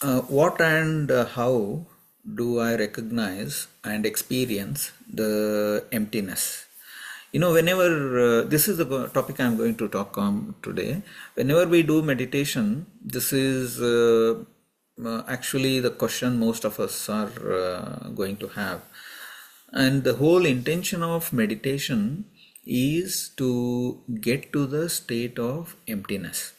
What and how do I recognize and experience the emptiness? Whenever this is the topic I'm going to talk on today. Whenever we do meditation, this is actually the question most of us are going to have. And the whole intention of meditation is to get to the state of emptiness.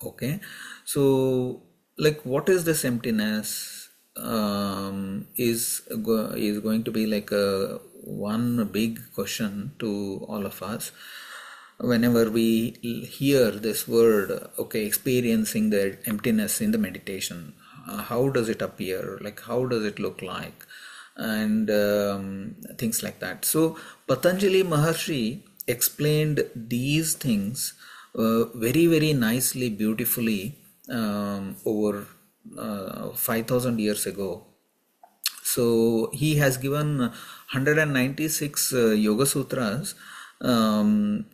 Okay, so like what is this emptiness? Is going to be like a one big question to all of us whenever we hear this word. Okay, experiencing the emptiness in the meditation. How does it appear? Like how does it look like? And things like that. So Patanjali Maharshi explained these things very nicely, beautifully over 5,000 years ago. So he has given 196 Yoga Sutras, and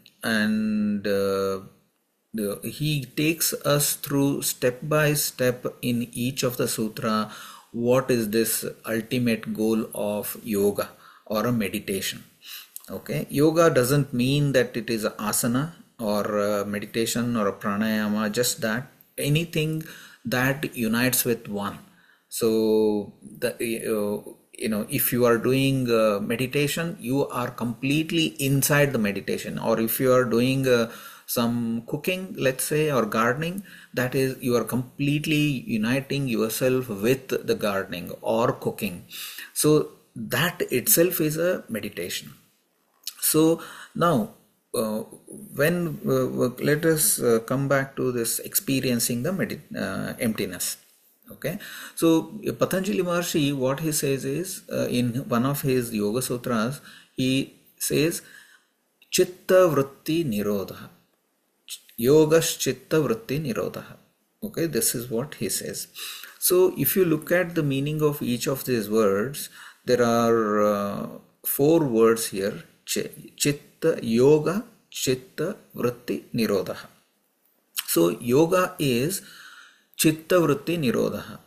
he takes us through step by step in each of the sutra. What is this ultimate goal of yoga or a meditation? Okay, yoga doesn't mean that it is asana or meditation or a pranayama, just that anything that unites with one. So if you are doing meditation, you are completely inside the meditation. Or if you are doing some cooking, let's say, or gardening, that is, you are completely uniting yourself with the gardening or cooking. So that itself is a meditation. So now when let us come back to this experiencing the emptiness. Okay, so Patanjali Maharshi, what he says is, in one of his Yoga Sutras, he says, Chitta Vritti Nirodhah. YogasChittta Vritti Nirodhah. Okay, this is what he says. So if you look at the meaning of each of these words, there are four words here: Chitta, Yoga, Chitta, Vritti, Nirodhah. So yoga is Chitta Vritti Nirodhah.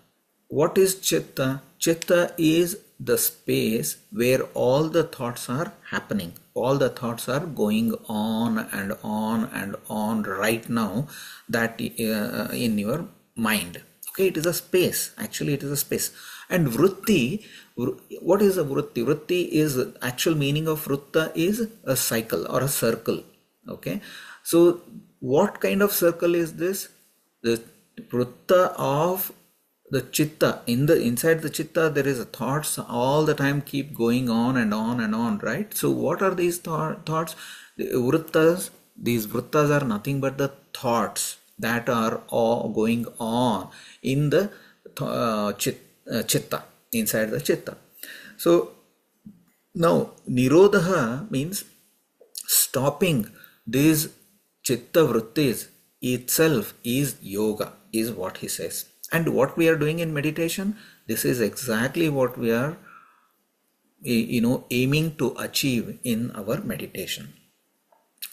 What is Chitta? Chitta is the space where all the thoughts are happening. All the thoughts are going on and on and on right now, that in your mind. Okay, it is a space. Actually, it is a space. And Vrutti, what is a Vrutti? Vrutti is, actual meaning of Vrutta is a cycle or a circle. Okay, so what kind of circle is this? The Vrutta of the Chitta. Inside the Chitta, there is a thoughts all the time, keep going on and on and on, right? So what are these thoughts? The Vrittas. These Vrittas are nothing but the thoughts that are all going on in the Chitta, inside the Chitta. So now Nirodha means stopping these Chitta Vrittis itself is yoga, is what he says. And what we are doing in meditation, this is exactly what we are aiming to achieve in our meditation.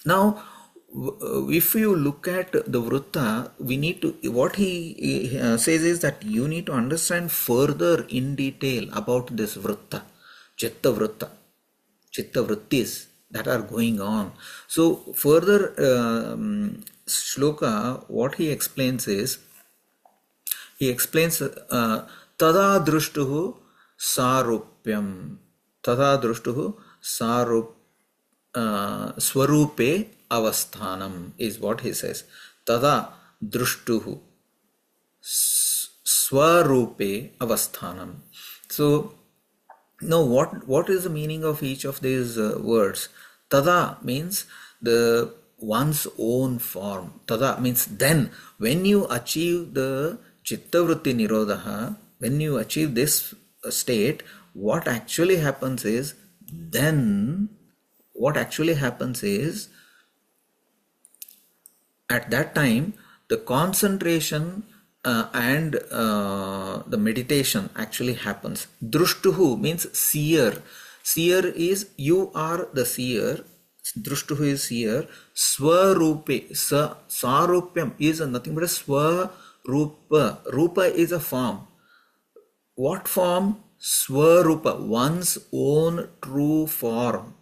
Now if you look at the Vrutta, we need to, what he says is that you need to understand further in detail about this Vrutta, Chitta Vrutta, Chitta Vrittis that are going on. So further shloka, what he explains is, he explains tada drushtuhu sarupyam, tada drushtuhu swarupe avasthanam is what he says. Tada drushtuhu swarupe avasthanam. So now what is the meaning of each of these words? Tada means the one's own form. Tada means then, when you achieve the Chitta Vritti Nirodha, when you achieve this state, what actually happens is, at that time the concentration and the meditation actually happens. Drushtuhu means seer. Seer is, you are the seer. Drushtuhu is seer. Swarupe, sarupyam is nothing but a Rupa. Rupa is a form. What form? Swarupa, one's own true form.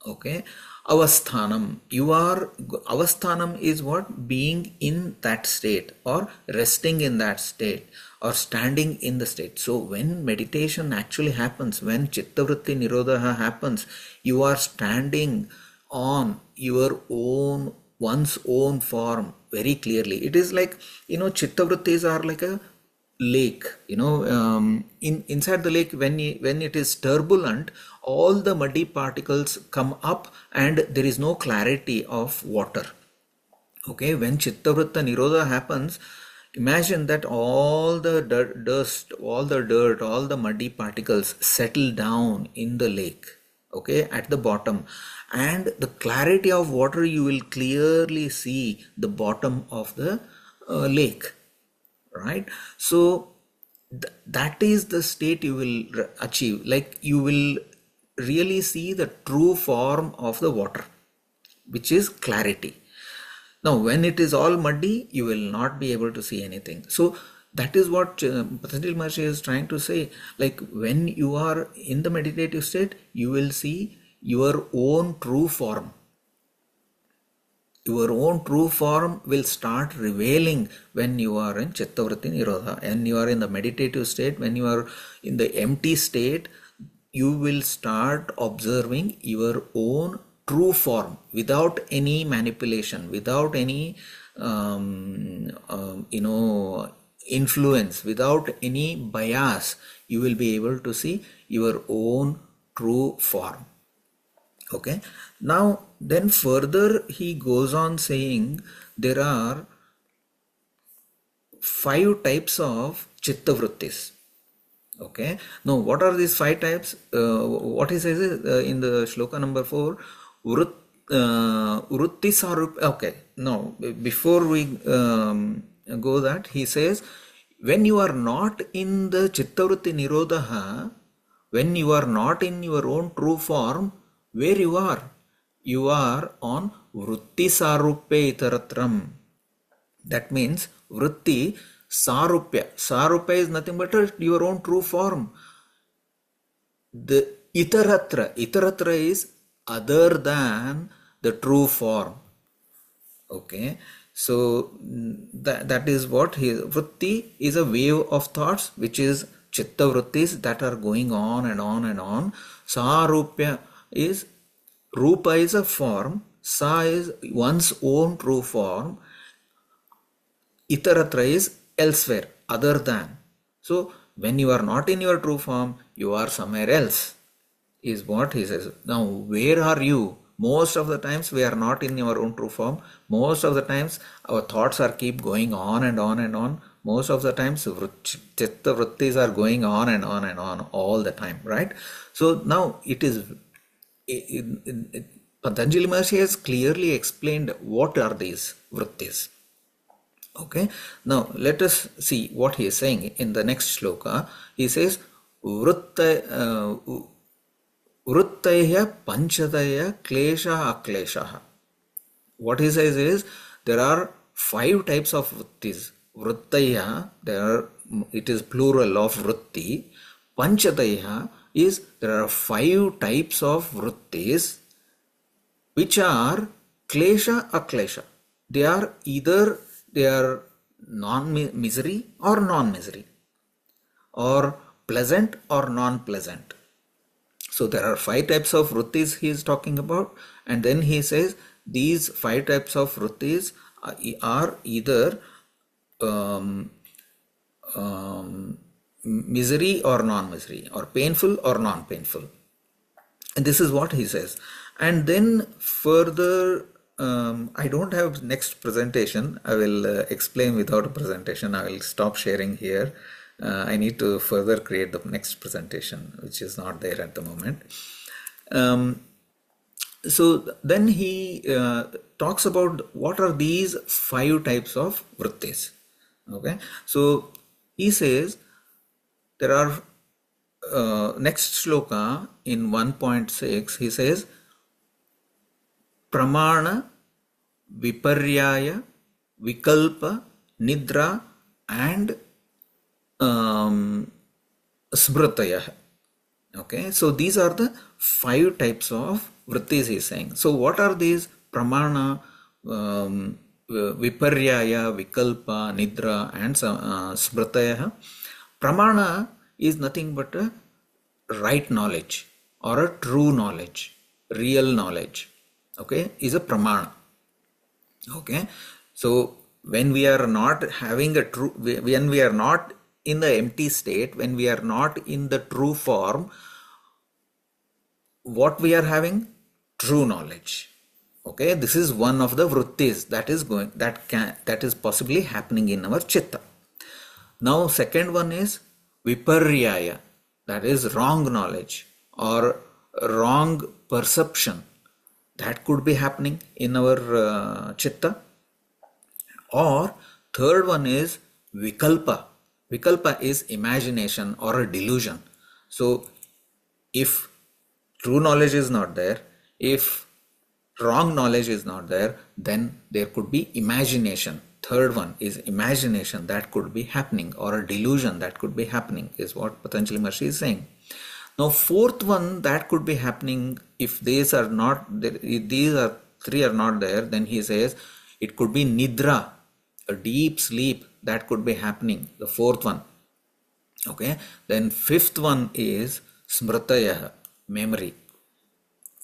Okay. Avasthanam. Avasthanam is what? Being in that state, or resting in that state, or standing in the state. So when meditation actually happens, when Chitta Vritti Nirodha happens, you are standing on your own, one's own form very clearly. It is like, Chitta Vrittis are like a lake, inside the lake, when it is turbulent, all the muddy particles come up and there is no clarity of water. Okay, when Chitta Vritta Nirodha happens, imagine that all the dust, all the dirt, all the muddy particles settle down in the lake, okay, at the bottom, and the clarity of water, you will clearly see the bottom of the lake. Right? So that is the state you will achieve. Like, you will really see the true form of the water, which is clarity. Now when it is all muddy, you will not be able to see anything. So that is what Patanjali Maharshi is trying to say. Like, when you are in the meditative state, you will see your own true form. Your own true form will start revealing when you are in Chitta Vritti Nirodha. And you are in the meditative state, when you are in the empty state, you will start observing your own true form without any manipulation, without any influence, without any bias. You will be able to see your own true form. Okay. Now then further he goes on saying there are 5 types of Chitta Vrittis. Okay. Now what are these 5 types? What he says is in the shloka number 4, Vrutti Sarup. Okay. Now before we go that, he says, when you are not in the Chitta Vritti Nirodha, when you are not in your own true form, where you are? You are on Vrutti Sarupya Itaratram. That means Vrutti Sarupya. Sarupya is nothing but your own true form. The Itaratra is other than the true form. Okay. So that is what Vrutti is, a wave of thoughts, which is Chitta Vrittis that are going on and on and on. Sarupya is, Rupa is a form, Sa is one's own true form, Itaratra is elsewhere, other than. So when you are not in your true form, you are somewhere else, is what he says. Now where are you? Most of the times we are not in our own true form. Most of the times our thoughts are keep going on and on and on. Most of the times Chitta Vrittis are going on and on and on all the time, right? So now it is Patanjali Maharshi has clearly explained what are these Vrittis. Okay. Now let us see what he is saying in the next shloka. He says, Vruttaya Panchadaya Klesha Aklesha. What he says is, there are 5 types of Vrittis. Vruttaya, it is plural of Vritti. Panchadaya is, there are 5 types of Vrittis, which are Klesha Aklesha. They are either non-misery or non-misery, or pleasant or non-pleasant. So there are 5 types of Vrittis he is talking about, and then he says these 5 types of Vrittis are either misery or non-misery, or painful or non-painful. And this is what he says. And then further, I don't have next presentation. I will explain without a presentation. I will stop sharing here. I need to further create the next presentation, which is not there at the moment. So then he talks about what are these 5 types of Vrittis. Okay. So he says there are next shloka in 1.6, he says, Pramana, Viparyaya, Vikalpa, Nidra, and smritayah. Okay, so these are the 5 types of vrittis he is saying. So what are these? Pramana, viparyaya, vikalpa, nidra and smritayah. Pramana is nothing but a right knowledge or a true knowledge, real knowledge. Okay, is a pramana. Okay, so when we are not having a true, when we are not in the empty state, when we are not in the true form, what we are having? True knowledge. Okay, this is one of the vruttis that is possibly happening in our chitta. Now second one is viparyaya, that is wrong knowledge or wrong perception, that could be happening in our chitta. Or third one is vikalpa. Vikalpa is imagination or a delusion. So if true knowledge is not there, if wrong knowledge is not there, then there could be imagination. Third one is imagination that could be happening, or a delusion that could be happening, is what Patanjali Maharishi is saying. Now fourth one that could be happening, if these are not there, these are 3 are not there, then he says it could be nidra, a deep sleep that could be happening, the fourth one. Okay, then fifth one is smritayah, memory.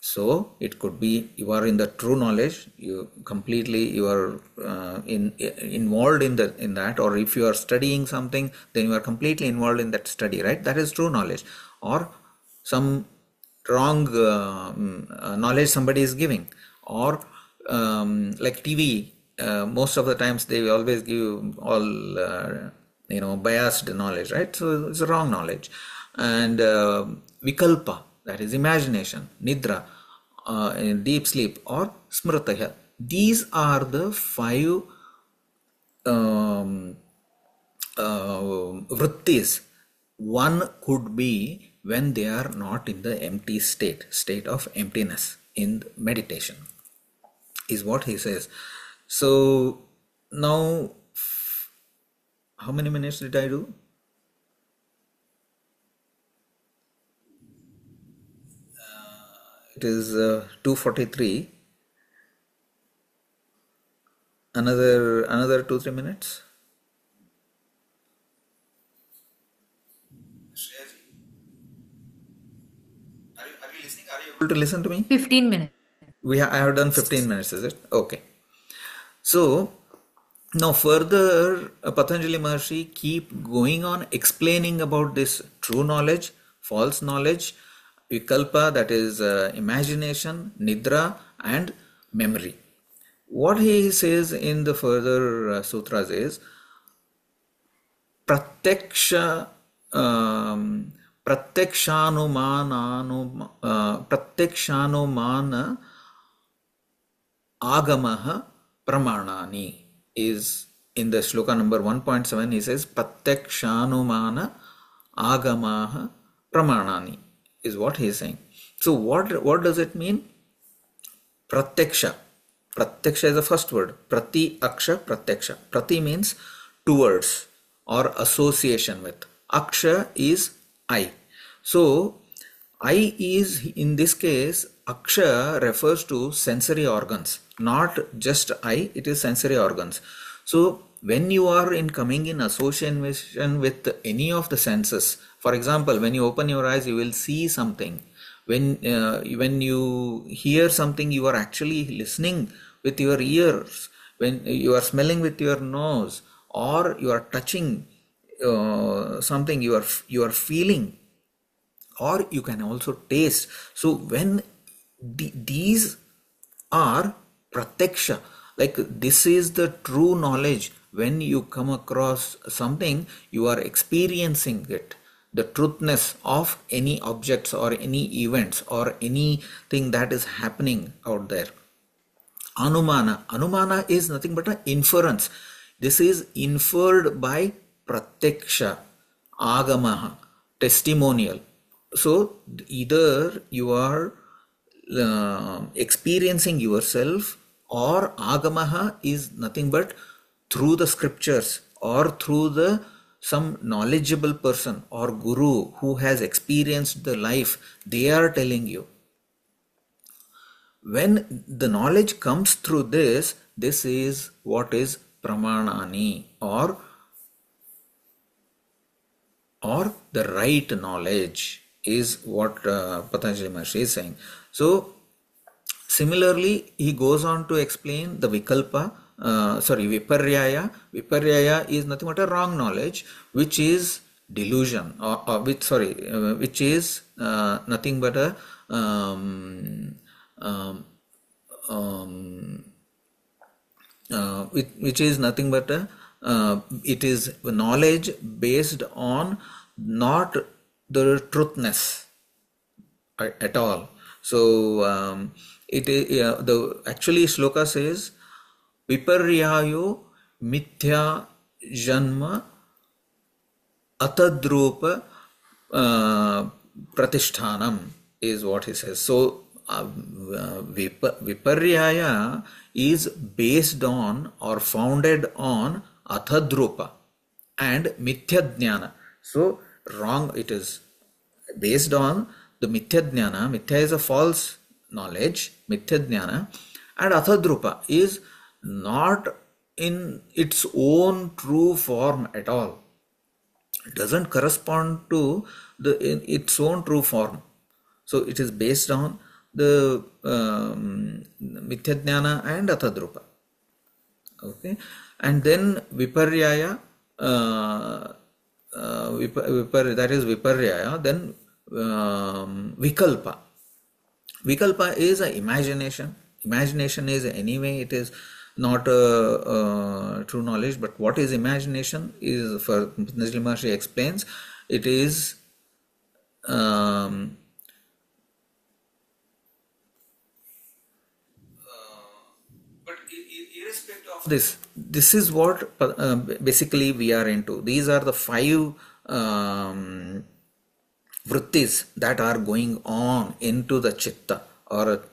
So it could be you are in the true knowledge, you are involved in that, or if you are studying something, then you are completely involved in that study, right? That is true knowledge. Or some wrong knowledge somebody is giving, or like TV, most of the times they always give all biased knowledge, right? So it's a wrong knowledge. And vikalpa, that is imagination, nidra, in deep sleep, or smritaya. These are the 5 vrittis. One could be when they are not in the empty state of emptiness in meditation, is what he says. So now, how many minutes did I do? It is 2:43. Another 2-3 minutes. Are you listening? Are you able to listen to me? 15 minutes. I have done 15 minutes, is it? Okay. So now further, Patanjali Maharishi keep going on explaining about this true knowledge, false knowledge, vikalpa, that is imagination, nidra and memory. What he says in the further sutras is pratyaksha pratyakshanumana agamaha pramanani, is in the shloka number 1.7. He says pratyakshanumana agamaha pramanani, is what he is saying. So what does it mean? Pratyaksha is the first word. Prati aksha pratyaksha. Prati means towards or association with. Aksha is I. So I is, in this case, aksha refers to sensory organs, not just I, it is sensory organs. So when you are coming in association with any of the senses, for example, when you open your eyes, you will see something. When you hear something, you are actually listening with your ears. When you are smelling with your nose, or you are touching something, you are feeling, or you can also taste. So when these are pratyaksha, like this is the true knowledge. When you come across something, you are experiencing it, the truthness of any objects or any events or anything that is happening out there. Anumana is nothing but an inference. This is inferred by pratyaksha, agamaha, testimonial. So either you are experiencing yourself, or agamaha is nothing but through the scriptures or through the some knowledgeable person or guru who has experienced the life, they are telling you. When the knowledge comes through this is what is pramanani, or the right knowledge, is what Patanjali Maharshi is saying. So similarly, he goes on to explain the vikalpa, viparyaya. Viparyaya is nothing but a wrong knowledge, which is delusion, which is nothing but a which is nothing but a it is knowledge based on not the truthness at all. So it is the actually shloka says viparyayo mithya janma atadrupa pratishtanam is what he says. So viparyaya is based on or founded on athadrupa and mithya jnana. So wrong, it is based on the mithya jnana. Mithya is a false knowledge, mithya jnana, and athadrupa is not in its own true form at all. It doesn't correspond to its own true form. So it is based on the mithya jnana and athadrupa. Okay, and then viparyaya, that is viparyaya. Then vikalpa. Vikalpa is an imagination. Imagination is anyway, it is not true knowledge. But what is imagination is, for Patanjali Maharshi explains, it is this is what basically we are into. These are the 5 vrittis that are going on into the chitta, or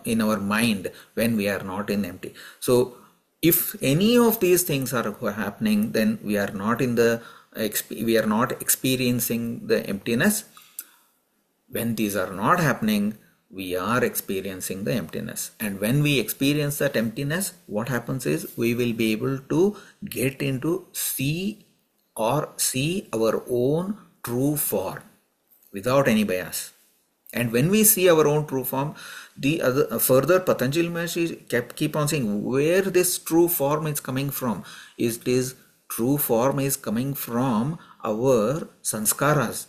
in our mind, when we are not in empty. So if any of these things are happening, then we are not in the we are not experiencing the emptiness. When these are not happening, we are experiencing the emptiness. And when we experience that emptiness, what happens is we will be able to get into see our own true form without any bias. And when we see our own true form, the other further Patanjali Maharshi keep on saying where this true form is coming from. True form is coming from our sanskaras.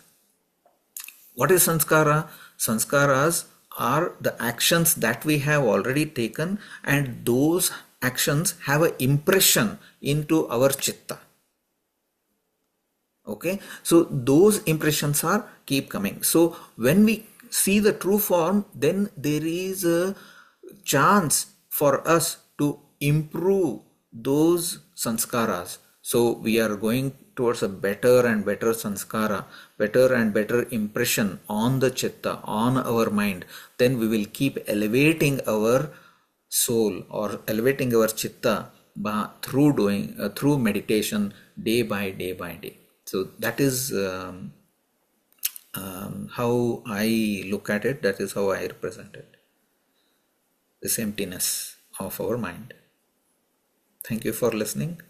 What is sanskara? Sanskaras are the actions that we have already taken, and those actions have an impression into our chitta. Okay, so those impressions are keep coming. So when we see the true form, then there is a chance for us to improve those sanskaras. So we are going towards a better and better sanskara, better and better impression on the chitta, on our mind. Then we will keep elevating our soul or elevating our chitta through doing through meditation, day by day by day. So that is how I look at it. That is how I represent it. This emptiness of our mind. Thank you for listening.